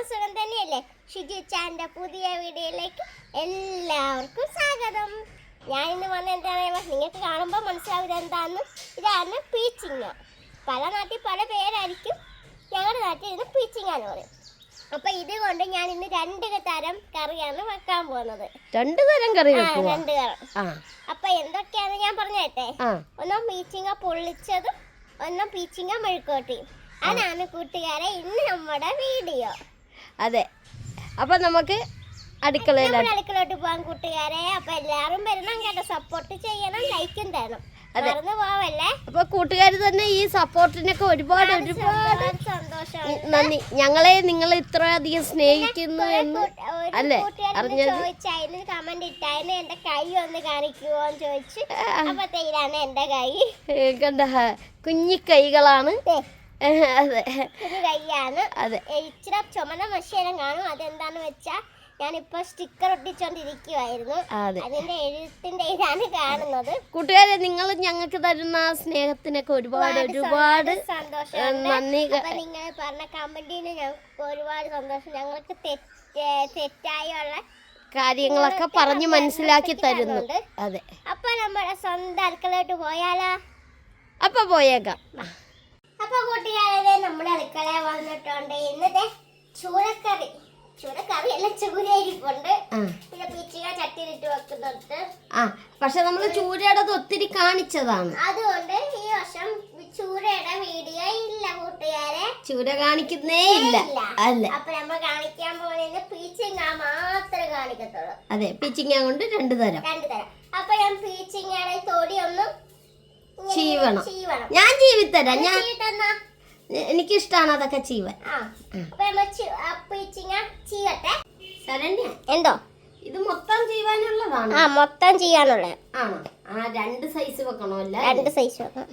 സുഖം തന്നെയല്ലേ? ഷിജിച്ചാൻ്റെ പുതിയ വീഡിയോയിലേക്ക് എല്ലാവർക്കും സ്വാഗതം. ഞാൻ ഇന്ന് വന്ന എന്താണെന്ന് നിങ്ങൾക്ക് കാണുമ്പോൾ മനസ്സിലാവും എന്താണെന്ന്. ഇതാണ് പീച്ചിങ്ങ. പല നാട്ടിൽ പല പേരായിരിക്കും. ഞങ്ങളുടെ നാട്ടിൽ ഇത് പീച്ചിങ്ങാന്ന് പറയും. അപ്പൊ ഇതുകൊണ്ട് ഞാൻ ഇന്ന് രണ്ട് തരം കറിയാണ് വെക്കാൻ പോകുന്നത്. രണ്ട് തരം കറി രണ്ട് കറി. അപ്പൊ എന്തൊക്കെയാന്ന് ഞാൻ പറഞ്ഞേട്ടെ. ഒന്നും പീച്ചിങ്ങ പൊള്ളിച്ചതും ഒന്നും പീച്ചിങ്ങ മെഴുക്കോട്ടിയും. അതാണ് കൂട്ടുകാരെ ഇന്ന് നമ്മുടെ വീഡിയോ. അതെ, അപ്പൊ നമുക്ക് അടുക്കളയിലോട്ട് പോകാൻ കൂട്ടുകാരെ. അപ്പൊ എല്ലാരും വരണം കേട്ടോ, സപ്പോർട്ട് ചെയ്യണം, ലൈക്കും തരണം, മറന്നു പോവല്ലേ. അപ്പൊ കൂട്ടുകാർ തന്നെ ഈ സപ്പോർട്ടിനൊക്കെ ഒരുപാട് സന്തോഷം, നന്ദി. ഞങ്ങളെ നിങ്ങൾ ഇത്രയധികം സ്നേഹിക്കുന്നു എന്ന് അല്ലേ അറിഞ്ഞത്. ചോദിച്ചതിന് കമന്റ് ഇട്ടായിരുന്നു എന്റെ കൈ ഒന്ന് കാണിക്കുവോ എന്ന് ചോദിച്ചു. അപ്പത്തേലാണ് എന്റെ കൈ കണ്ട കുഞ്ഞിക്കൈകളാണ്. അതെ, കൈയാണ്. അതെ, ഇച്ചിരി ചുമന്ന മഷീനം കാണും. അതെന്താന്ന് വെച്ചാ ഞാനിപ്പോ സ്റ്റിക്കർ ഒട്ടിച്ചോണ്ടിരിക്കുവായിരുന്നു. അതിന്റെ എഴുത്തിന്റെ ഇതാണ് കാണുന്നത്. കൂട്ടുകാരെ, നിങ്ങൾ ഞങ്ങൾക്ക് തരുന്ന സ്നേഹത്തിനൊക്കെ ഒരുപാട് ഒരുപാട് സന്തോഷം, നന്ദി. നിങ്ങൾ പറഞ്ഞ കമന്റിന് ഞങ്ങൾക്ക് ഒരുപാട് സന്തോഷം. ഞങ്ങൾക്ക് തെറ്റായുള്ള കാര്യങ്ങളൊക്കെ പറഞ്ഞു മനസ്സിലാക്കി തരുന്നുണ്ട്. അതെ, അപ്പൊ നമ്മുടെ സ്വന്തം അടുക്കളയോട്ട് പോയാലോ? അപ്പൊ പോയേക്കാം. അപ്പൊ കൂട്ടുകാരെ, നമ്മുടെ അടുക്കള വന്നിട്ടുണ്ട്. ഇന്നത്തെ ചൂരക്കറി അല്ല ചൂരയിരിപ്പുണ്ട്. പിന്നെ പീച്ചിങ്ങ ചട്ടിയിലിട്ട് വെക്കുന്നുണ്ട്. പക്ഷെ നമ്മള് ചൂരയുടെ ഒത്തിരി കാണിച്ചതാണ്, അതുകൊണ്ട് ഈ വർഷം ചൂരയുടെ വീഡിയോ ഇല്ല കൂട്ടുകാരെ. ചൂര കാണിക്കുന്നേ ഇല്ല. അല്ല, അപ്പൊ നമ്മൾ കാണിക്കാൻ പോകുന്നത് പീച്ചിങ്ങ മാത്രമേ കാണിക്കത്തുള്ളൂ. അതെ, പീച്ചിങ്ങ കൊണ്ട് രണ്ട് തരം. അപ്പൊ ഞാൻ പീച്ചിങ്ങയുടെ തൊടി ഒന്ന് ചീവണം. ഞാൻ ചീവിത്തരാം. എനിക്കിഷ്ടാണ് അതൊക്കെ ചീവൻ. എന്തോ ഇത് മൊത്തം ചെയ്യാനുള്ളതാണ്. മൊത്തം ചെയ്യാനുള്ളത് ആണോ? രണ്ട് സൈസ് വെക്കണമല്ല? രണ്ട് സൈസ് വെക്കണം.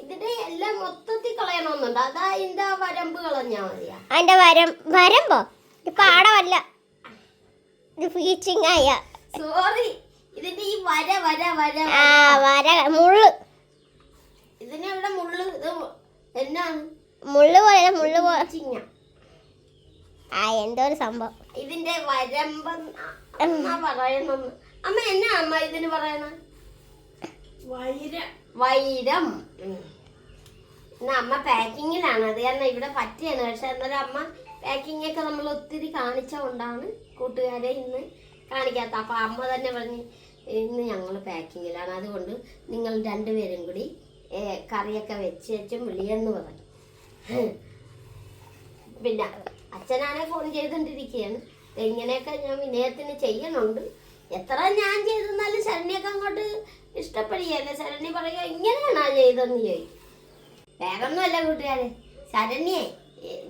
ഇതിന്റെ എല്ലാം മൊത്തത്തിൽ കളയണമെന്നുണ്ട്. അതാ അതിന്റെ വരമ്പ് കളഞ്ഞാ മതിയാ. അതിന്റെ വരമ്പോ ഇത് പാടമല്ല, ഇത് പീച്ചിങ്ങായ. സോറി, ഇതിന്റെ ഈ വര വര വര വര മുള്ളു. ഇതിനെവിടെ മുള്ളു? ഇത് എന്നാണ്? മുള്ളു പോലെ എന്തോ ഒരു സംഭവം. ഇതിന്റെ വരമ്പെന്നാ പറയുന്നത്. അമ്മ എന്നാ അമ്മ ഇതിന് പറയണ? വൈരം. എന്നാ അമ്മ പാക്കിങ്ങിലാണ്, അത് കാരണം ഇവിടെ പറ്റിയാണ്. പക്ഷെ എന്നാലും അമ്മ പാക്കിംഗ് ഒക്കെ നമ്മൾ ഒത്തിരി കാണിച്ചുകൊണ്ടാണ് കൂട്ടുകാരെ ഇന്ന് കാണിക്കാത്ത. അപ്പൊ അമ്മ തന്നെ പറഞ്ഞ് ഇന്ന് ഞങ്ങൾ പാക്കിങ്ങിലാണ്, അതുകൊണ്ട് നിങ്ങൾ രണ്ടുപേരും കൂടി കറിയൊക്കെ വെച്ചും വിളിയെന്ന് പറഞ്ഞു. പിന്നെ അച്ഛനാണെ ഫോൺ ചെയ്തോണ്ടിരിക്കുകയാണ്. ഇങ്ങനെയൊക്കെ ഞാൻ വിനയത്തിന് ചെയ്യണുണ്ട്. എത്ര ഞാൻ ചെയ്തെന്നാലും ശരണ്യൊക്കെ അങ്ങോട്ട് ഇഷ്ടപ്പെടുകയല്ലേ. ശരണ്യ പറയുക ഇങ്ങനെയാണോ ചെയ്തെന്ന് ചോദിക്കും. വേറൊന്നുമല്ല കൂട്ടുകാരെ, ശരണ്യെ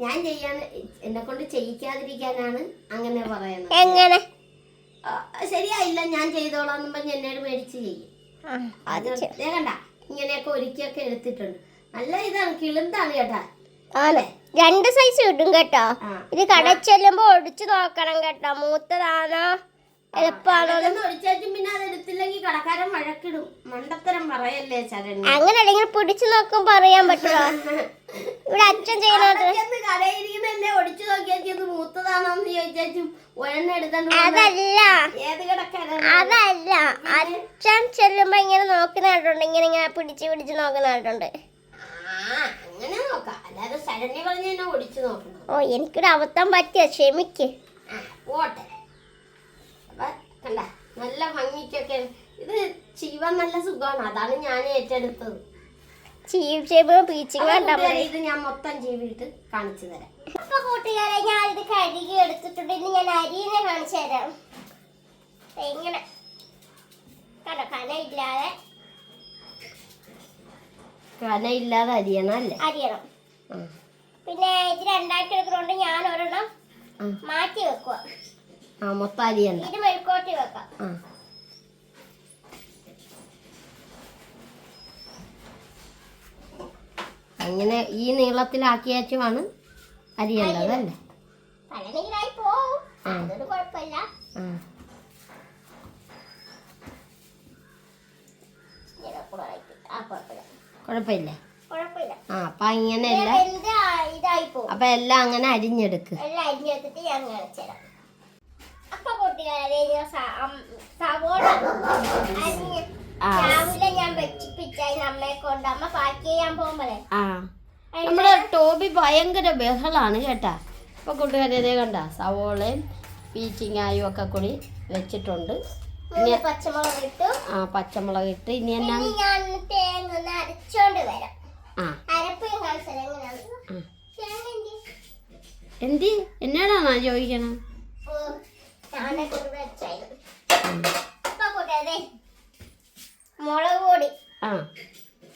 ഞാൻ ചെയ്യാൻ എന്നെ കൊണ്ട് ചെയ്യിക്കാതിരിക്കാനാണ് അങ്ങനെ പറയുന്നത്. എങ്ങനെ ശരിയായില്ല ഞാൻ ചെയ്തോളാന്നും പറഞ്ഞ് എന്നോട് മേടിച്ച് ചെയ്യും. കണ്ട ഇങ്ങനെയൊക്കെ ഒരുക്കിയൊക്കെ എടുത്തിട്ടുണ്ട്. നല്ല ഇതാണ്, കിളുന്താണ് കേട്ടാ. രണ്ട് സൈസ് കിട്ടും കേട്ടോ. ഇത് കടയിൽ ചെല്ലുമ്പോ ഒടിച്ചു നോക്കണം കേട്ടോ, മൂത്തതാണോ എളുപ്പമാണോ. പിന്നെ അത് എടുത്തില്ലെങ്കിൽ കടക്കാരൻ വഴക്കിടും. മണ്ടത്തരം പറയല്ലേ ശരണ്യ. അങ്ങനെ അല്ലെങ്കിൽ പിടിച്ചു നോക്കുമ്പോ അറിയാൻ പറ്റുമോ? ഇവിടെ അച്ഛൻ ചെയ്യണത് കടയിരിക്കുന്നല്ലേ ഒടിച്ചു നോക്കിയാൽ മൂത്തതാണോന്ന് ചോദിച്ചും ഒരെണ്ണം എടുത്തോണ്ട്. അതല്ല ഏത് കടക്കാരൻ? അതല്ല, അച്ഛൻ ചെല്ലുമ്പോ ഇങ്ങനെ നോക്കുന്ന ആയിട്ടുണ്ട്, ഇങ്ങനെ പിടിച്ച് നോക്കുന്ന ആയിട്ടുണ്ട്. അങ്ങനെ നോക്കാം, അല്ലാതെ ശരണ്യ പറഞ്ഞ എന്നെ ഒടിച്ചു നോക്കണം. ഓ, എനിക്കൊരു അബദ്ധം പറ്റിയ, ക്ഷമിക്ക്. പോട്ടെ. അപ്പൊ കണ്ട നല്ല ഭംഗിക്കൊക്കെ ഇത് ചീവാൻ നല്ല സുഖമാണ്, അതാണ് ഞാൻ ഏറ്റെടുത്തത്. ഇത് ഞാൻ മൊത്തം ചീവിട്ട് കാണിച്ചു തരാം. അപ്പൊ കൂട്ടുകാരെ, ഞാൻ ഇത് കഴുകി എടുത്തിട്ടുണ്ട്. ഇനി ഞാൻ അരിയെ കാണിച്ചു തരാം. ഇങ്ങനെ കണ്ടോ, കനയില്ലാതെ അരിയണം അല്ലേ? അരിയണം. പിന്നെ ഇത് രണ്ടായിട്ട് എടുക്കുന്നോണ്ട് ഞാൻ ഒരെണ്ണം മാറ്റി വെക്കുക. മൊത്തം അരിയണ്ട, ഇത് മെഴുക്കോട്ടി വെക്കാം. അങ്ങനെ ഈ നീളത്തിലാക്കിയാച്ചുമാണ് അരിയേണ്ടത് അല്ലേ? പല നീളായി പോവും, അതൊരു കുഴപ്പമില്ല. കുഴപ്പമില്ല. അപ്പൊ ഇങ്ങനെയല്ല. അപ്പൊ എല്ലാം അങ്ങനെ അരിഞ്ഞെടുക്ക്. എല്ലാം അരിഞ്ഞെടുത്തിട്ട് ഞാൻ കാണിച്ചു തരാം. അപ്പൊ കൂട്ടുകാരെ ഞാൻ സവോള അരിഞ്ഞ് രാവിലെ ഞാൻ വെച്ചിപ്പിച്ചായി അമ്മയെ കൊണ്ട് അമ്മ പാക്ക് ചെയ്യാൻ പോകുമ്പോഴേ. നമ്മുടെ ടോബി ഭയങ്കര ബഹളാണ് കേട്ടാ. അപ്പൊ കൂട്ടുകാരെ കണ്ട സവോളയും പീച്ചിങ്ങായും ഒക്കെ കൂടി വെച്ചിട്ടുണ്ട്. പച്ചമുളക് ഇട്ടു. പച്ചമുളക് ഇട്ട് ഇനി എന്നാ ഞാൻ തേങ്ങ ഒന്ന് അരച്ചോണ്ട് വരാം. അരപ്പ് എന്തി എന്നോടാണോ ചോദിക്കണം? മുളക് പൊടി,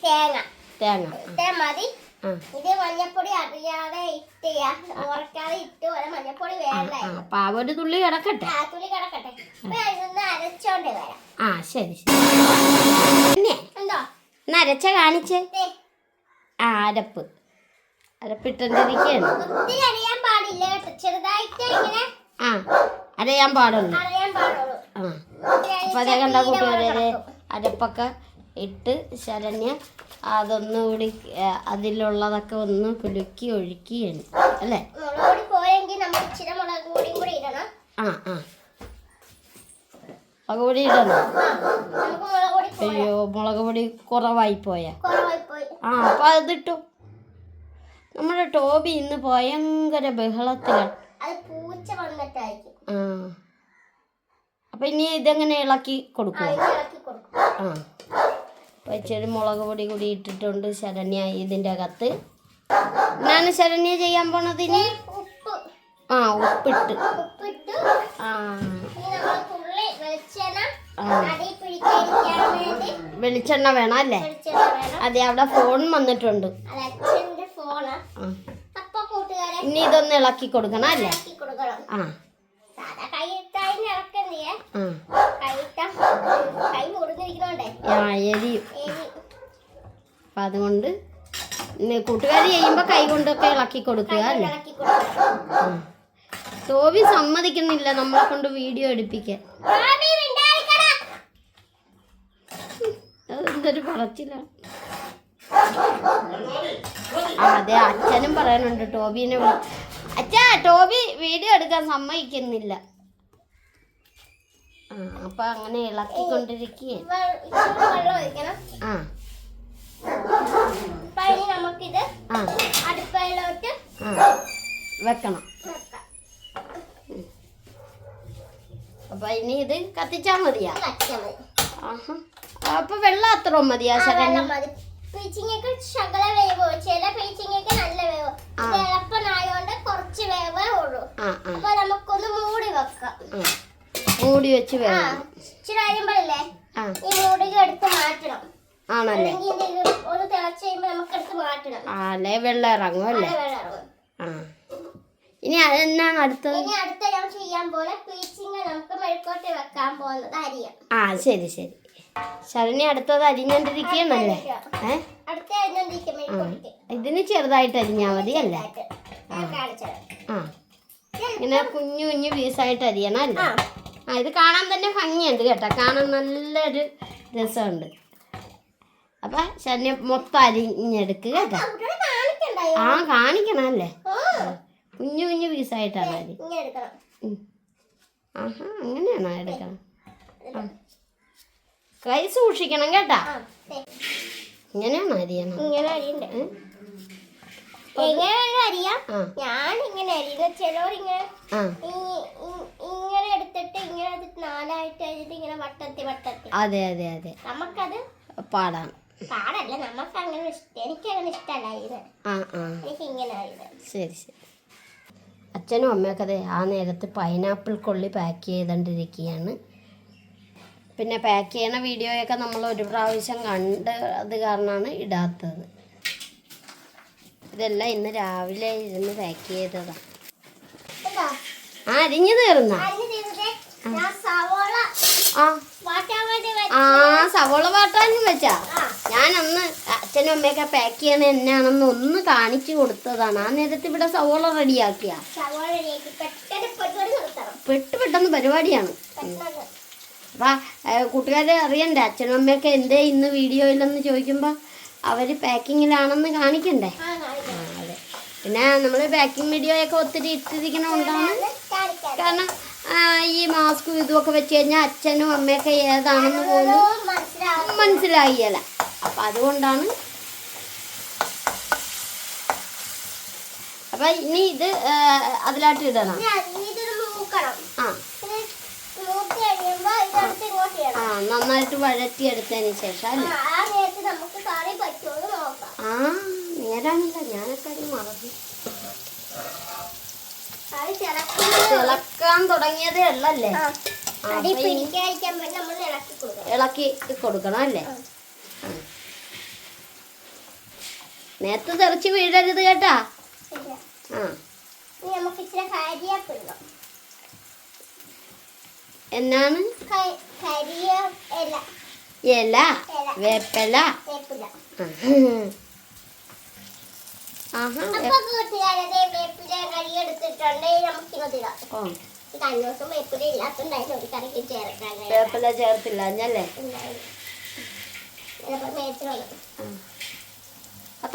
തേങ്ങ മതി. ഇത് മഞ്ഞപ്പൊടി അറിയാതെ ഉറക്കാതെ ഇട്ട് മഞ്ഞപ്പൊടി വേണ്ട. ഒരു തുള്ളി കിടക്കട്ടെ. തുള്ളി കിടക്കട്ടെ. ഇതൊന്ന് അരച്ചോണ്ട് വരാം. ശരി എന്തോ അരച്ച കാണിച്ചേ. അരപ്പിട്ടിരിക്കുകയാണ്. ഒത്തിരി അറിയാൻ പാടില്ല കേട്ടോ, ചെറുതായിട്ട് ഇങ്ങനെ അറിയാൻ പാടുള്ളൂ. പാടുള്ളൂ. അപ്പൊ അതേ കണ്ട കൂട്ടുകാരെ അരപ്പൊക്കെ ഇട്ട് ശരണ്യ അതൊന്നുകൂടി അതിലുള്ളതൊക്കെ ഒന്ന് കുലുക്കി ഒഴുക്കിയാണ് അല്ലേ? മുളക് പോയെങ്കിൽ നമ്മൾ ഇച്ചിരി മുളക് പൊടിയും കൂടി ഇടണം. മുളക് പൊടി ഇടണം. നമുക്ക് അയ്യോ മുളക് പൊടി കുറവായി പോയാ. അപ്പൊ അതിട്ടു. നമ്മുടെ ടോബി ഇന്ന് ഭയങ്കര ബഹളത്തിലാണ്. അപ്പൊ ഇനി ഇതെങ്ങനെ ഇളക്കി കൊടുക്കും? അപ്പൊ ഇച്ചിരി മുളക് പൊടി കൂടി ഇട്ടിട്ടുണ്ട് ശരണ്യ ഇതിന്റെ അകത്ത്. എന്നാണ് ശരണ്യ ചെയ്യാൻ പോണത് ഇനി? ഉപ്പിട്ട്. വെളിച്ചെണ്ണ വേണം അല്ലേ? അതെ, അവിടെ ഫോൺ വന്നിട്ടുണ്ട്. ഇനി ഇതൊന്ന് ഇളക്കി കൊടുക്കണം അല്ലേ? എരിയും. അപ്പൊ അതുകൊണ്ട് കൂട്ടുകാരി ചെയ്യുമ്പോ കൈ കൊണ്ടൊക്കെ ഇളക്കി കൊടുക്കുക അല്ലേ? ടോബി സമ്മതിക്കുന്നില്ല നമ്മളെ കൊണ്ട് വീഡിയോ എടുപ്പിക്കാൻ. എന്തൊരു പറച്ചിലാണ്. അതെ, അച്ഛനും പറയാനുണ്ട് ടോബിനെ. അച്ഛാ ടോബി വീഡിയോ എടുക്കാൻ സമ്മതിക്കുന്നില്ല. അപ്പൊ അങ്ങനെ ഇളക്കിക്കൊണ്ടിരിക്കുകയാണ്. നമുക്കിത് അടുപ്പയിലോട്ട് വെക്കണം. അപ്പൊ ഇനി ഇത് കത്തിച്ചാ മതിയാ? അപ്പൊ വെള്ളം അത്ര മതിയാ ശരണ്യ? പീച്ചിങ്ങക്ക് ശകല വേവോ, ചില പീച്ചിങ്ങക്ക് നല്ല വേവോ. എളുപ്പനായോണ്ട് കുറച്ച് വേവേ ഉള്ളൂ. അപ്പൊ നമുക്കൊന്ന് മൂടി വെക്കാം. മൂടി വെച്ച് വേണം. ഇച്ചിരി കഴിയുമ്പോഴല്ലേ ഈ മൂടിക എടുത്ത് മാറ്റണം. ആണല്ലേ? ഒന്ന് തിളച്ച് കഴിയുമ്പോ നമുക്ക് എടുത്ത് മാറ്റണം. അല്ലേ വെള്ളം ഇറങ്ങും അല്ലേ? ഇനി അതെന്നാണ് അടുത്തത്? ഇനി അടുത്ത ഞാൻ ചെയ്യാൻ പോലെ പീച്ചിങ്ങ നമുക്ക് മെഴുക്കോട്ട് വെക്കാൻ പോകുന്നത് അരിയാം. ശരി ശരി. ശരണ്യ അടുത്തത് അരിഞ്ഞോണ്ടിരിക്കണല്ലേ? ഇതിന് ചെറുതായിട്ട് അരിഞ്ഞാ മതി അല്ലേ? ഇങ്ങനെ കുഞ്ഞു കുഞ്ഞു പീസായിട്ട് അരിയണം അല്ലേ? ഇത് കാണാൻ തന്നെ ഭംഗിയുണ്ട് കേട്ടോ, കാണാൻ നല്ലൊരു രസമുണ്ട്. അപ്പൊ ശരണ്യ മൊത്തം അരിഞ്ഞെടുക്കുക കേട്ടോ. കാണിക്കണം അല്ലേ? കുഞ്ഞു കുഞ്ഞു പീസായിട്ടാണ് അരി. അങ്ങനെയാണോ എടുക്കണം? കൈ സൂക്ഷിക്കണം കേട്ടാ. ഇങ്ങനെയാണോ അരിയണം? ഞാൻ ഇങ്ങനെ അരിയുന്ന, ചിലവരിങ്ങനെ ഇങ്ങനെ എടുത്തിട്ട് ഇങ്ങനെ നാലായിട്ട് അരിഞ്ഞിട്ട് ഇങ്ങനെ വട്ടത്തി. അതെ അതെ അതെ, നമുക്കത് പാടാണ്. പാടല്ല, നമുക്ക് അങ്ങനെ എനിക്കങ്ങനെ ഇഷ്ടമല്ല എനിക്ക് ഇങ്ങനെ അരിയുന്നത്. ശരി ശരി. അച്ഛനും അമ്മയൊക്കെ അതെ ആ നേരത്ത് പൈനാപ്പിൾ കൊള്ളി പാക്ക് ചെയ്തുകൊണ്ടിരിക്കുകയാണ്. പിന്നെ പാക്ക് ചെയ്യണ വീഡിയോയൊക്കെ നമ്മൾ ഒരു പ്രാവശ്യം കണ്ട് അത് കാരണമാണ് ഇടാത്തത്. ഇതെല്ലാം ഇന്ന് രാവിലെ ഇരുന്ന് പാക്ക് ചെയ്തതാ. അരിഞ്ഞു തീർന്ന സവോള വാട്ടാനും വെച്ചാ. ഞാൻ അന്ന് അച്ഛനും അമ്മയൊക്കെ പാക്ക് ചെയ്യണ എന്നാണെന്ന് ഒന്ന് കാണിച്ചു കൊടുത്തതാണ്. ആ നേരത്തെ ഇവിടെ സവോള റെഡിയാക്കിയ പെട്ടെന്ന് പരിപാടിയാണ്. അപ്പം കൂട്ടുകാരെ അറിയണ്ടേ അച്ഛനും അമ്മയൊക്കെ എന്തേ ഇന്ന് വീഡിയോയിലെന്ന് ചോദിക്കുമ്പോൾ അവർ പാക്കിങ്ങിലാണെന്ന് കാണിക്കണ്ടേ? അതെ. പിന്നെ നമ്മൾ ബേക്കിംഗ് വീഡിയോ ഒക്കെ ഒത്തിരി ഇട്ടിരിക്കണോണ്ടാണ്. കാണിക്കാം. കാരണം ഈ മാസ്കും ഇതുമൊക്കെ വെച്ച് കഴിഞ്ഞാൽ അച്ഛനും അമ്മയൊക്കെ ഏതാണെന്ന് പോലും മനസ്സിലാവും. മനസ്സിലായില്ല. അപ്പം അതുകൊണ്ടാണ്. അപ്പം ഇനി ഇത് അതിലായിട്ട് ഇടണം. ഇതൊന്ന് മൂക്കണം. ആ മൂത്ത് കഴിയുമ്പോൾ ഇതെടുത്ത് ഇങ്ങോട്ട് ഇടണം. നന്നായിട്ട് വഴറ്റിയെടുത്തതിന് ശേഷം അല്ലേ? ആ നേരത്ത് നമുക്ക് കറി പറ്റുമോ നോക്കാം. നേരാണില്ല, ഞാനൊക്കെ അത് മറന്നു. കറി തിളക്കാൻ തുടങ്ങിയതേ ഉള്ളല്ലേ? അടി പിടിക്കാതിരിക്കാൻ വേണ്ടി നമ്മൾ ഇളക്കി കൊടുക്കണം. ഇളക്കി കൊടുക്കണം അല്ലേ? നേരത്തെ തെറിച്ച് വീഴരുത് കേട്ടാ. ഇനി നമുക്ക് ഇച്ചിരി കരിയേപ്പ് ഇടാം. എന്നാണ്? ഇല, വേപ്പില. അപ്പൊ കൂട്ടുകാരെ വേപ്പില കറി എടുത്തിട്ടുണ്ട്. നമുക്ക് ഇങ്ങോട്ടിടാം. കഴിഞ്ഞ ദിവസം വേപ്പില ഇല്ലാത്തുണ്ടായിരുന്നു ഒരു കറിക്ക് ചേർക്കാൻ. വേപ്പില ചേർത്തില്ല അല്ലേ?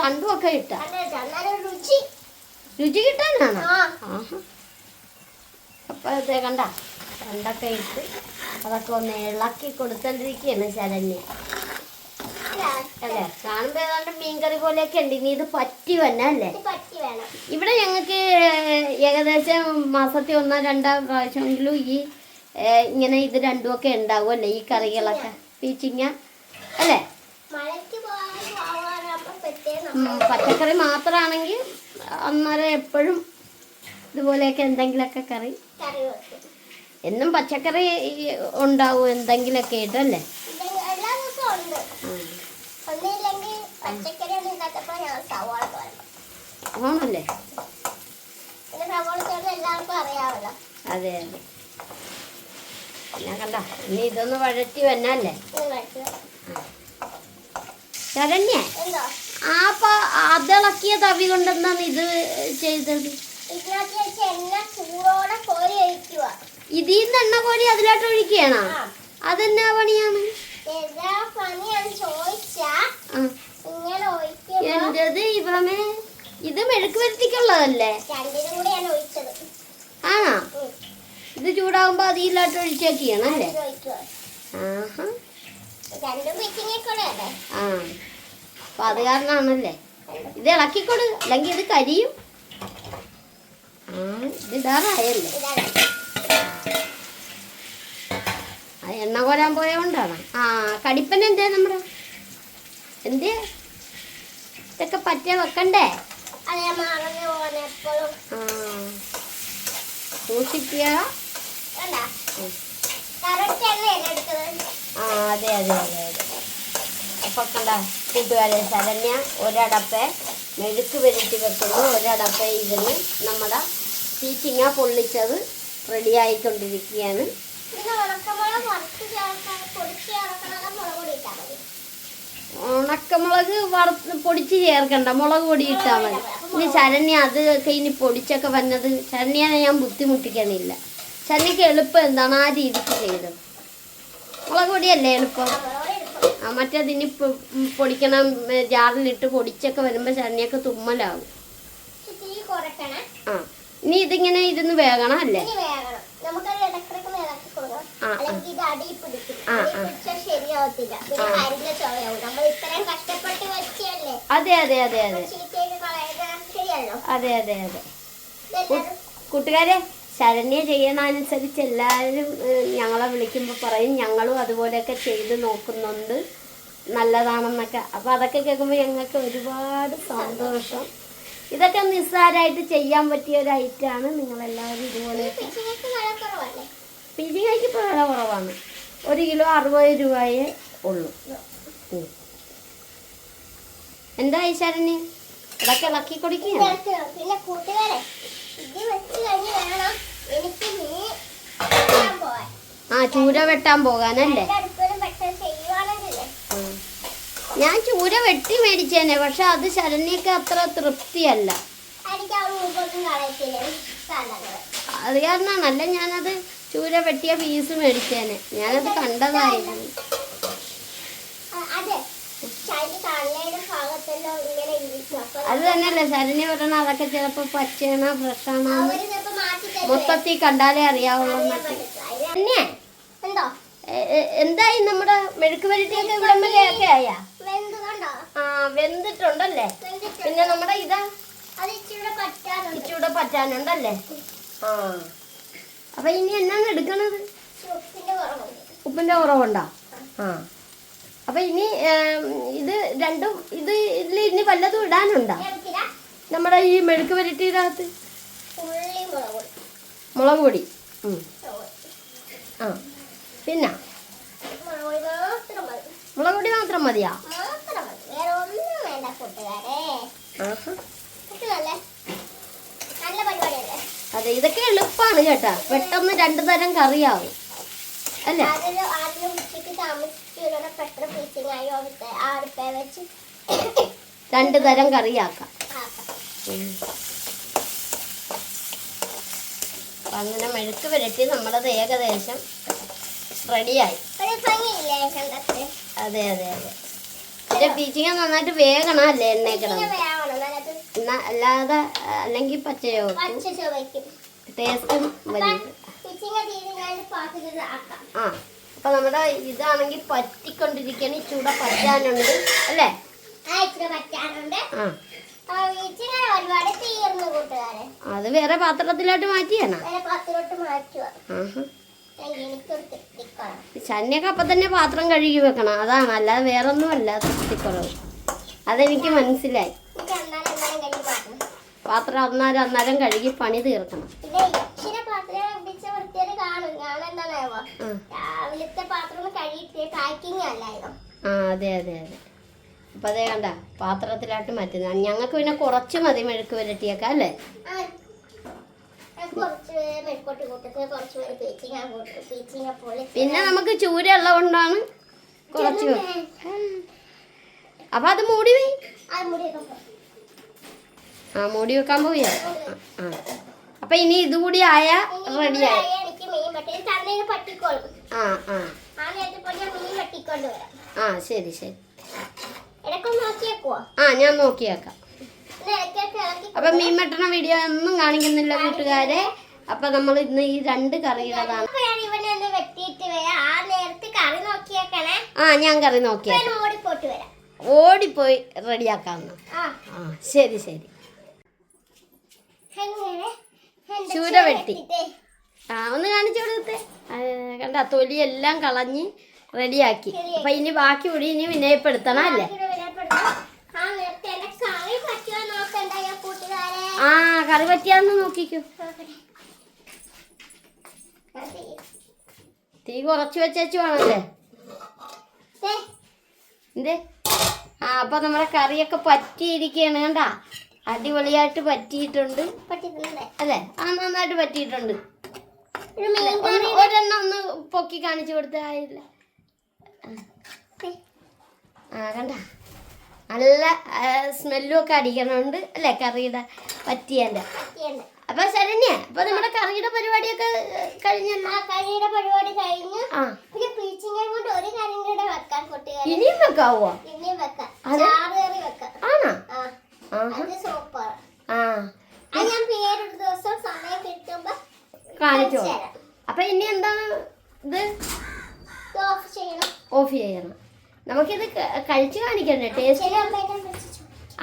തണ്ടുമൊക്കെ ഇട്ട രുചി രുചി കിട്ടാനാണ്. അപ്പൊ ഇതേ കണ്ട തണ്ടൊക്കെ ഇട്ട് അതൊക്കെ ഒന്ന് ഇളക്കി കൊടുത്തോണ്ടിരിക്കുകയാണ് ശരണ്യ അല്ലേ? കാണുമ്പോ ഏതാണ്ട് മീൻകറി പോലെയൊക്കെ ഉണ്ട്. ഇനി ഇത് പറ്റി വന്നെ അല്ലേ? ഇവിടെ ഞങ്ങൾക്ക് ഏകദേശം മാസത്തിൽ 1-2 പ്രാവശ്യമെങ്കിലും ഈ ഇങ്ങനെ ഇത് രണ്ടുമൊക്കെ ഉണ്ടാവും അല്ലേ? ഈ കറികളൊക്കെ പീച്ചിങ്ങ അല്ലേ? പച്ചക്കറി മാത്രമാണെങ്കിൽ അന്നേരം എപ്പോഴും ഇതുപോലെയൊക്കെ എന്തെങ്കിലുമൊക്കെ കറി. എന്നും പച്ചക്കറി ഉണ്ടാവും എന്തെങ്കിലുമൊക്കെ ഇട്ടല്ലേ? ആണല്ലേ? അതെ അതെ. ഞാൻ കണ്ട ഇനി ഇതൊന്ന് വഴറ്റി വന്നല്ലേ ശരണ്യ? അതിളക്കിയ തവി കൊണ്ടെന്താണ് ഇത് ചെയ്തത്? ഇതിന്ന് എണ്ണ കോരി അതിലോട്ട് ഒഴിക്കുകയാണോ? അതെന്നാ പണിയാണ്? എന്റേത് ഇവമേ ഇത് മെഴുക്ക് വരട്ടിക്കുള്ളതല്ലേ? ആണോ? ഇത് ചൂടാവുമ്പോ അതിലോട്ട് ഒഴിച്ചേക്കാണ് അല്ലേ? അപ്പൊ അത് കാരണമാണല്ലേ? ഇത് ഇളക്കിക്കൊടു, അല്ലെങ്കിൽ ഇത് കരിയും. ഇത് ഇടാറായല്ലേ? എണ്ണ കോരാൻ പോയോണ്ടാണ്. കടിപ്പന എന്തേ നമ്മുടെ എന്തേ ഇതൊക്കെ പറ്റിയ വെക്കണ്ടേ? സൂക്ഷിക്കുക. അതെ അതെ അതെ അതെ. അപ്പൊ കണ്ട കൂട്ടുകാരെ ശരണ്യ ഒരടപ്പ മെഴുക്ക് വരട്ടി വെക്കുന്നു, ഒരടപ്പ ഇതിന് നമ്മുടെ പീച്ചിങ്ങ പൊള്ളിച്ചത് റെഡിയായിക്കൊണ്ടിരിക്കുകയാണ്. ഉണക്കമുളക് പൊടിച്ച് ചേർക്കണ്ട, മുളക് പൊടി ഇട്ടാൽ മതി. ഇനി ശരണ്യ അതൊക്കെ ഇനി പൊടിച്ചൊക്കെ വന്നത് ശരണ്യനെ ഞാൻ ബുദ്ധിമുട്ടിക്കണില്ല. ശരണ്യക്ക് എളുപ്പം എന്താണ് ആ രീതിക്ക് ചെയ്തത്? മുളക് പൊടിയല്ലേ എളുപ്പം? മറ്റേതിനി പൊടിക്കണം, ജാറിലിട്ട് പൊടിച്ചൊക്കെ വരുമ്പോൾ ശരണ്യൊക്കെ തുമ്മലാവും. ഇനി ഇതിങ്ങനെ ഇരുന്ന് വേകണം അല്ലേ? അതെ അതെ അതെ അതെ അതെ അതെ അതെ. കൂട്ടുകാരെ ശരണ്യ ചെയ്യണനുസരിച്ച് എല്ലാവരും ഞങ്ങളെ വിളിക്കുമ്പോൾ പറയും ഞങ്ങളും അതുപോലെയൊക്കെ ചെയ്ത് നോക്കുന്നുണ്ട്, നല്ലതാണെന്നൊക്കെ. അപ്പോൾ അതൊക്കെ കേൾക്കുമ്പോൾ ഞങ്ങൾക്ക് ഒരുപാട് സന്തോഷം. ഇതൊക്കെ നിസ്സാരമായിട്ട് ചെയ്യാൻ പറ്റിയ ഒരു ഐറ്റമാണ്. നിങ്ങളെല്ലാവരും ഇതുപോലെ. പീച്ചിങ്ങയ്ക്ക് ഇപ്പോൾ വില കുറവാണ്. 1 കിലോ 60 രൂപയേ ഉള്ളൂ. എന്താ ശരണ്യ ഇതൊക്കെ ഇളക്കി കൊടുക്കുക? പിന്നെ കൂട്ടുകാരെ ഇത് വെച്ച് കഴിഞ്ഞ് വേണം എനിക്ക് ചൂര വെട്ടാൻ പോകാനല്ലേ? ഞാൻ ചൂര വെട്ടി മേടിച്ചേനെ, പക്ഷെ അത് ശരണ്യക്ക് അത്ര തൃപ്തിയല്ല. അത് കാരണമാണല്ല ഞാനത് ചൂര വെട്ടിയ പീസ് മേടിച്ചേനെ. ഞാനത് കണ്ടതായിരുന്നു. അത് തന്നെയല്ലേ ശരണ്യ പറയണ അതൊക്കെ ചിലപ്പോ പച്ചയാണോ ഫ്രഷാണോ അവര് ചിലപ്പോ മാറ്റി തരും. മൊത്തത്തിൽ കണ്ടാലേ അറിയാവുള്ളൂ തന്നെ. എന്തോ എന്തായി നമ്മുടെ മെഴുക്ക് വരട്ടിയൊക്കെ ഇവിടം വരെയൊക്കെ ആയാ? വെന്ത് കണ്ടോ? ആ വെന്തിട്ടുണ്ടല്ലേ. വെന്തിട്ടുണ്ട്. പിന്നെ നമ്മുടെ ഇതാ അത് ഇച്ചിരി പറ്റാനുണ്ട്. ഇച്ചിരി പറ്റാനുണ്ടല്ലേ. ആ അപ്പൊ ഇനി എന്നാണ് എടുക്കണത്? ഉപ്പിന്റെ കുറവുണ്ട്. ഉപ്പിന്റെ കുറവുണ്ടോ? ആ അപ്പൊ ഇനി ഇത് രണ്ടും ഇതിൽ ഇനി വല്ലതും ഇടാനുണ്ടോ എടുത്തില്ല. നമ്മുടെ ഈ മെഴുക്ക് വരട്ടിയകത്ത്? ഉള്ളി മുളക് മുളക് പൊടി. മുളക് ആ പിന്നെ പൊടി മാത്രം മതി. മുളക് പൊടി മാത്രം മതിയാ? മാത്രം മതി, വേറെ ഒന്നും വേണ്ട കൂട്ടുകാരെ. കിട്ടുമല്ലേ? നല്ല പരിപാടിയല്ലേ? അതെ ഇതൊക്കെ എളുപ്പമാണ് കേട്ടാ. പെട്ടെന്ന് 2 തരം കറിയാവും അല്ലേ? ആദ്യം ഉച്ചയ്ക്ക് താമസിച്ചിട്ട് പെട്ടെന്ന് പീച്ചിങ്ങായി അടുപ്പേ വെച്ച് 2 തരം കറിയാക്കാം. ആക്കാം. അപ്പം അങ്ങനെ മെഴുക്ക് പുരട്ടി നമ്മളത് ഏകദേശം റെഡിയായി. ഒരു ഭംഗിയില്ലേ കണ്ടത്? അതെ അതെ അതെ. പക്ഷെ പീച്ചിങ്ങ നന്നായിട്ട് വേഗണം അല്ലേ എണ്ണ കിടന്ന്? വേവണം നല്ലത്. അല്ലാതെ അല്ലെങ്കിൽ പച്ചയോ പച്ച ചുവയ്ക്കും. ടേസ്റ്റും വലിയ. പീച്ചിങ്ങ തീരുന്നതിന് പാത്രത്തിൽ ആക്കാം. ആ അപ്പൊ നമ്മുടെ ഇതാണെങ്കിൽ പറ്റിക്കൊണ്ടിരിക്കണ ചൂട പറ്റാനുണ്ട് അല്ലേ? ആ ഇച്ചിരി പറ്റാനുണ്ട്. ആ പീച്ചിങ്ങനെ ഒരുപാട് തീർന്നു കൂട്ടുകാരെ. അത് വേറെ പാത്രത്തിലോട്ട് മാറ്റിയാണോ? വേറെ പാത്രത്തിലോട്ട് മാറ്റുക. ആഹാ എനിക്കൊരു തെറ്റിക്കണം. ശനിയൊക്കെ അപ്പം തന്നെ പാത്രം കഴുകി വെക്കണം. അതാണ്, അല്ലാതെ വേറൊന്നും അല്ല തൃപ്തിക്കുറവ്. അതെനിക്ക് മനസ്സിലായി. എനിക്ക് അന്നാലും കഴുകി മാറ്റണം. പാത്രം അന്നേരം കഴുകി പണി തീർക്കണം. പിന്നെ ഇച്ചിരി പാത്രം പിടിച്ച വൃത്തിയിൽ കാണും. ഞാനെന്താണോ രാവിലത്തെ പാത്രം കഴുകിയിട്ട് പാക്കിങ് അല്ലായിരുന്നു. ആ അതെ അതെ അതെ. അപ്പം അതേ കണ്ട പാത്രത്തിലോട്ട് മാറ്റുന്നത്. ഞങ്ങൾക്ക് പിന്നെ കുറച്ച് മതി മെഴുക്ക് പുരട്ടിയൊക്കെ അല്ലേ? കുറച്ച് മെഴുക്കോട്ട് കൂട്ടത്തിന് കുറച്ച് പേര് പീച്ചിങ്ങ പോലെ. പിന്നെ നമുക്ക് ചൂര ഉള്ളതുകൊണ്ടാണ് കുറച്ച്. അപ്പം അത് മൂടി പോയി. ആ മൂടി വെക്കാൻ പോയാ. ആ അപ്പം ഇനി ഇതുകൂടി ആയാൽ റെഡിയായി. എനിക്ക് മീൻ പറ്റി തന്നെ പറ്റിക്കോളും. ആ ആ ആ നേരത്തെ പോലെ ഞാൻ മീൻ പറ്റിക്കൊണ്ട് വരാം. ആ ശരി ശരി. ഇടയ്ക്കൊന്ന് നോക്കിയേക്കുവോ? ആ ഞാൻ നോക്കിയേക്കാം. ഇടയ്ക്കൊക്കെ ഇളക്കി. അപ്പം മീൻ വെട്ടണ വീഡിയോ ഒന്നും കാണിക്കുന്നില്ല കൂട്ടുകാരെ. അപ്പം നമ്മൾ ഇന്ന് ഈ 2 കറിയുടേതാണ്. ഇവനെ ഒന്ന് വെട്ടിയിട്ട് വരാം. ആ നേരത്തെ കറി നോക്കിയേക്കണേ. ആ ഞാൻ കറി നോക്കിയാ ഓടിപ്പോട്ട് വരാം. ഓടിപ്പോയി റെഡിയാക്കാമെന്ന്. ആ ആ ശരി ശരി. അങ്ങനെ ചൂര വെട്ടി. ആ ഒന്ന് കാണിച്ചു കൊടുത്തേ. കണ്ട തൊലിയെല്ലാം കളഞ്ഞ് റെഡിയാക്കി. അപ്പം ഇനി ബാക്കി കൂടി ഇനി വിനയപ്പെടുത്തണം അല്ലേ? ആ കറി പറ്റിയാന്ന് നോക്കിക്കോ. തീ കുറച്ച് വെച്ചു വേണല്ലേ? എന്തേ? ആ അപ്പം നമ്മുടെ കറിയൊക്കെ പറ്റിയിരിക്കുകയാണ്. കണ്ട അടിപൊളിയായിട്ട് പറ്റിയിട്ടുണ്ട് അല്ലേ? ആ നന്നായിട്ട് പറ്റിയിട്ടുണ്ട്. ഒരെണ്ണം ഒന്ന് പൊക്കി കാണിച്ചു കൊടുത്തായില്ല. ആ കണ്ട നല്ല സ്മെല്ലും ഒക്കെ അടിക്കണുണ്ട് അല്ലേ കറിയുടെ പറ്റിയല്ല. അപ്പൊ ശരണ്യ അപ്പൊ നമ്മുടെ കറിയുടെ പരിപാടിയൊക്കെ കഴിഞ്ഞല്ലോ? കറിയുടെ പരിപാടി കഴിഞ്ഞു. ആ പിന്നെ പീച്ചിങ്ങ കൊണ്ട് ഒരു കറിയും കൂടെ വെക്കാൻ കുട്ടികൾ. ഇനിയും വെക്കാവോ? ഇനിയും വെക്കാം. ചാറ് കറി വെക്കാം. ആണോ? അത് സൂപ്പർ. ആ ഞാൻ പേരൊരു ദിവസം സമയം കിട്ടുമ്പോ കാണിച്ചോ. അപ്പൊ ഇനി എന്താണ് ഇത്? ഓഫ് ചെയ്യണം. ഓഫ് ചെയ്യണം. നമുക്കിത് കഴിച്ചു കാണിക്കണ്ടേ ടേസ്റ്റ്?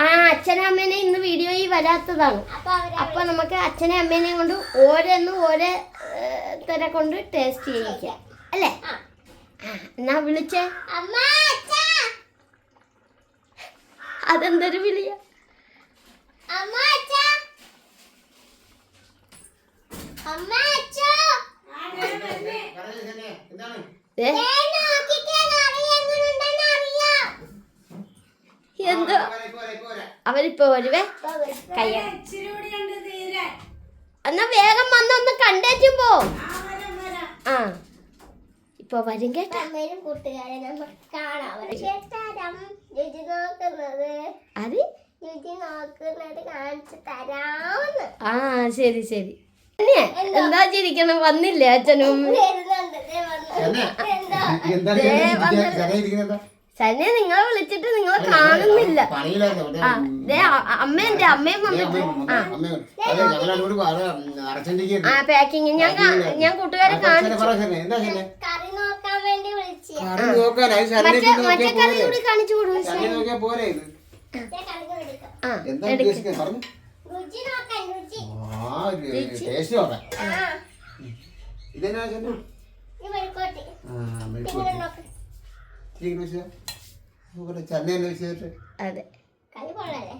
ആ അച്ഛനും അമ്മേനെ ഇന്ന് വീഡിയോയിൽ വരാത്തതാണ്. അപ്പൊ നമുക്ക് അച്ഛനെ അമ്മേനെയും കൊണ്ട് ഓരോ തര കൊണ്ട് ടേസ്റ്റ് ചെയ്യിക്കാം അല്ലേ? എന്നാ വിളിച്ചേ. അതെന്തൊരു വിളിയ? എന്തോ അവരിപ്പോ വരുവേ. കയ്യ എന്നാ വേഗം വന്നൊന്ന് കണ്ടേറ്റും പോ. ആ ഇപ്പൊ വരും കേട്ടാ. അമ്മയും കൂട്ടുകാരെ നമുക്ക് കാണാം. രുചി നോക്കുന്നത് കാണിച്ചു തരാമെന്ന്. ആ ശരി ശരി. എന്താ ചിരിക്കണം? വന്നില്ലേ അച്ഛനും? ശരണ്യ നിങ്ങളെ വിളിച്ചിട്ട് നിങ്ങളെ കാണുന്നില്ല. പണിയിലായിരുന്നു ആ ദേ അമ്മയുണ്ട്, അമ്മയും വന്നിട്ട് ആ പാക്കിങ് ഞാൻ കൂട്ടുകാരെ കാണിച്ചു. എന്താ കറി നോക്കാൻ വേണ്ടി വിളിച്ചു. മറ്റേ കറി കൂടി കാണിച്ചു കൊടുക്കും. നോക്കിയാ പോരെ ഇത് ആ എന്താ ഉദ്ദേശിക്കുന്നത് പറഞ്ഞു രുചി നോക്കാൻ രുചി. ടേസ്റ്റ് നോക്കാം ഇതെന്നാ ചെന്നു ഈ മെഴുക്കോട്ടി ഇങ്ങനെ നോക്ക്. ചന്നെ വെച്ചിട്ട് അതെ കൈ കൊള്ളല്ലേ?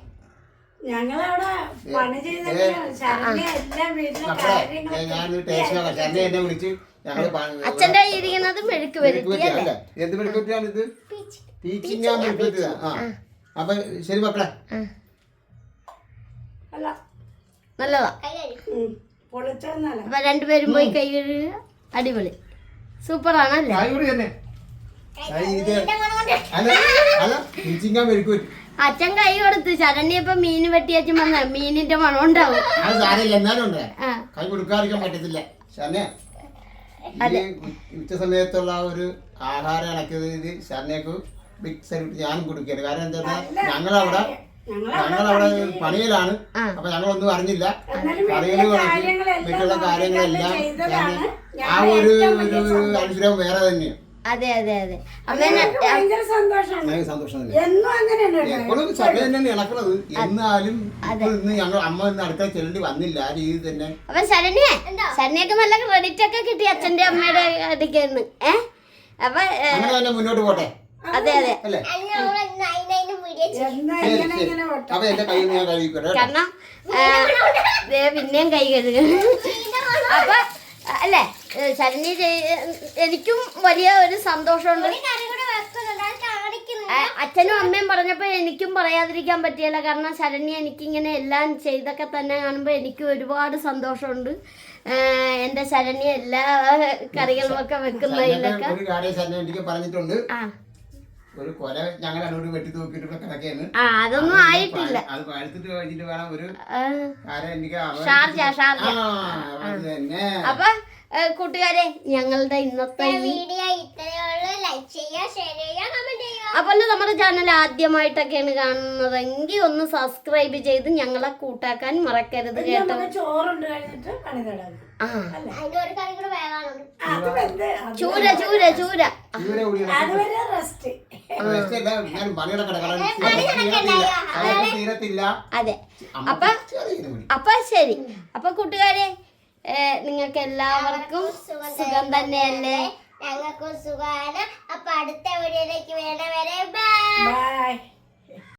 ഞങ്ങളവിടെ പണി ചെയ്തിട്ട് ശരണ്യ എല്ലാം വീട്ടിലെ കാര്യങ്ങൾ ഞാൻ ടേസ്റ്റ് നോക്കാം ചന്നെ എന്നെ വിളിച്ച് ഞങ്ങള് അച്ഛൻ്റെ കയ്യിൽ ഇരിക്കുന്നത് മെഴുക്ക് വരട്ടി അല്ലേ? എന്ത് മെഴുക്കുറ്റിയാണ് ഇത്? പീച്ചിങ്ങ മെഴുക്കുറ്റിയാ. ആ അപ്പൊ ശരി മക്കളെ. അല്ല നല്ലതാ. കൈ കഴി. പൊളിച്ചൊന്നല്ല. അപ്പൊ രണ്ടുപേരും പോയി കൈ കഴുകുക. അടിപൊളി സൂപ്പറാണല്ലേ? കൂടി തന്നെ അല്ല പീച്ചിങ്ങ മെഴുക്കുറ്റി. അച്ഛൻ കൈ കൊടുത്ത് ശരണ്യ ഇപ്പൊ മീൻ വെട്ടി അച്ഛൻ വന്ന മീനിന്റെ മണം ഉണ്ടാവും. അത് സാരമില്ല എന്നാലും ഉണ്ട് ആ കൈ കൊടുക്കാതിരിക്കാൻ പറ്റത്തില്ല. ശരണ്യ ഉച്ച സമയത്തുള്ള ഒരു ആഹാരം ഇണക്കിയത് ശരണ്യക്ക് ബിഗ് സല്യൂട്ട് ഞാനും കൊടുക്കുകയാണ്. കാരണം എന്താ ഞങ്ങളവിടെ പണിയിലാണ്. അപ്പൊ ഞങ്ങളൊന്നും അറിഞ്ഞില്ല. പണികൾ മറ്റുള്ള കാര്യങ്ങളെല്ലാം ആ ഒരു അനുഗ്രഹം വേറെ തന്നെയാണ്. അതെ അതെ അതെ ഭയങ്കര സന്തോഷമാണ്. സന്തോഷം എന്നും അങ്ങനെയാണ്. എപ്പോഴും സമയം തന്നെയാണ് ഇണക്കണത്. എന്നാലും ഇന്ന് ഞങ്ങൾ അമ്മ ഇന്ന് അടുക്കള ചെല്ലേണ്ടി വന്നില്ല. ആ രീതി തന്നെ. അപ്പൊ ശരണ്യക്ക് നല്ല ക്രെഡിറ്റ് ഒക്കെ കിട്ടി അച്ഛന്റെ അമ്മയുടെ അടുക്കേന്ന്. അപ്പൊ അങ്ങനെ തന്നെ മുന്നോട്ട് പോട്ടെ. അതെ അതെ അല്ലേ? എന്നാ ഇങ്ങനെ ഇങ്ങനെ വട്ടം. അപ്പൊ എന്റെ കയ്യിൽ ഞാൻ കഴിക്കട്ടെ. കാരണം പിന്നെയും കൈ കഴുകുന്നു. അപ്പൊ അല്ലേ ശരണ്യ എനിക്കും വലിയ ഒരു സന്തോഷമുണ്ട്. അച്ഛനും അമ്മയും പറഞ്ഞപ്പോ എനിക്കും പറയാതിരിക്കാൻ പറ്റിയല്ല. കാരണം ശരണ്യ എനിക്കിങ്ങനെ എല്ലാം ചെയ്തൊക്കെ തന്നെ കാണുമ്പോൾ എനിക്ക് ഒരുപാട് സന്തോഷമുണ്ട്. എന്റെ ശരണ്യ എല്ലാ കറികളും ഒക്കെ വെക്കുന്നതിലൊക്കെ ഒരു കാര്യം ശരണ്യ എനിക്ക് പറഞ്ഞിട്ടുണ്ട്. ആ ഒരു കൊല ഞങ്ങൾ അങ്ങോട്ട് വെട്ടി തൂക്കിട്ട് കിടക്കുകയാണ്. അതൊന്നും ആയിട്ടില്ല. അത് പഴുത്തിട്ട് കഴിഞ്ഞിട്ട് വേണം ഒരു കാര്യം എനിക്ക് ഷാർജ തന്നെ. അപ്പൊ കൂട്ടുകാരെ ഞങ്ങളുടെ ഇന്നത്തെ വീഡിയോ ഇത്രയുള്ളൂ. ലൈക്ക് ചെയ്യുക, ഷെയർ ചെയ്യുക, കമന്റ് ചെയ്യുക. അതുപോലെ നമ്മുടെ ചാനൽ ആദ്യമായിട്ടൊക്കെയാണ് കാണുന്നതെങ്കിൽ ഒന്ന് സബ്സ്ക്രൈബ് ചെയ്ത് ഞങ്ങളെ കൂട്ടാക്കാൻ മറക്കരുത് കേട്ടോ. നമുക്ക് ചോറുണ്ട് കഴിഞ്ഞിട്ട് പണി തുടങ്ങും. അതിന്റെ ഒരു കറി കൂടെ വേവാനുണ്ട്. അത് വെന്ത് ചൂര ചൂര ചൂര അതുവരെ റെസ്റ്റ്. ഞാൻ പണിയുടെ തീരത്തില്ല. അതെ അപ്പൊ ശരി. അപ്പൊ കൂട്ടുകാരെ നിങ്ങൾക്ക് എല്ലാവർക്കും സുഖം തന്നെയല്ലേ? ഞങ്ങൾക്കും സുഖമാണ്. അപ്പൊ അടുത്ത വീഡിയോയിലേക്ക് വേണ്ട വരെ ബൈ. ബൈ.